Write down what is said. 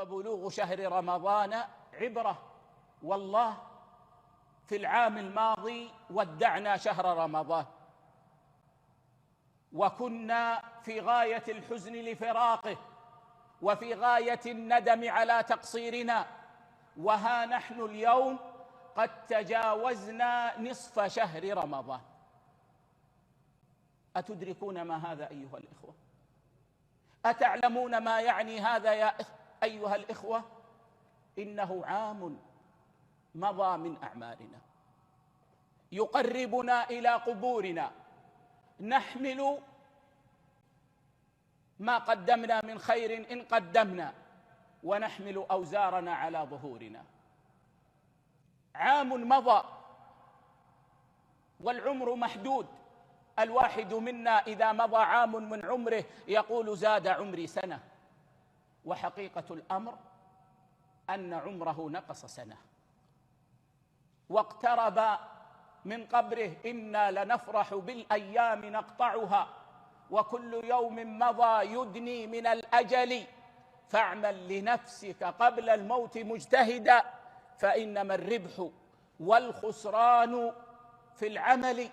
فبلوغ شهر رمضان عبرة. والله في العام الماضي ودعنا شهر رمضان وكنا في غاية الحزن لفراقه وفي غاية الندم على تقصيرنا، وها نحن اليوم قد تجاوزنا نصف شهر رمضان. أتدركون ما هذا أيها الإخوة؟ أتعلمون ما يعني هذا يا أيها الإخوة؟ إنه عام مضى من أعمالنا يقربنا إلى قبورنا، نحمل ما قدمنا من خير إن قدمنا، ونحمل أوزارنا على ظهورنا. عام مضى والعمر محدود، الواحد منا إذا مضى عام من عمره يقول زاد عمري سنة، وحقيقة الأمر أن عمره نقص سنة واقترب من قبره. إنا لنفرح بالأيام نقطعها وكل يوم مضى يدني من الأجل، فاعمل لنفسك قبل الموت مجتهدا، فإنما الربح والخسران في العمل.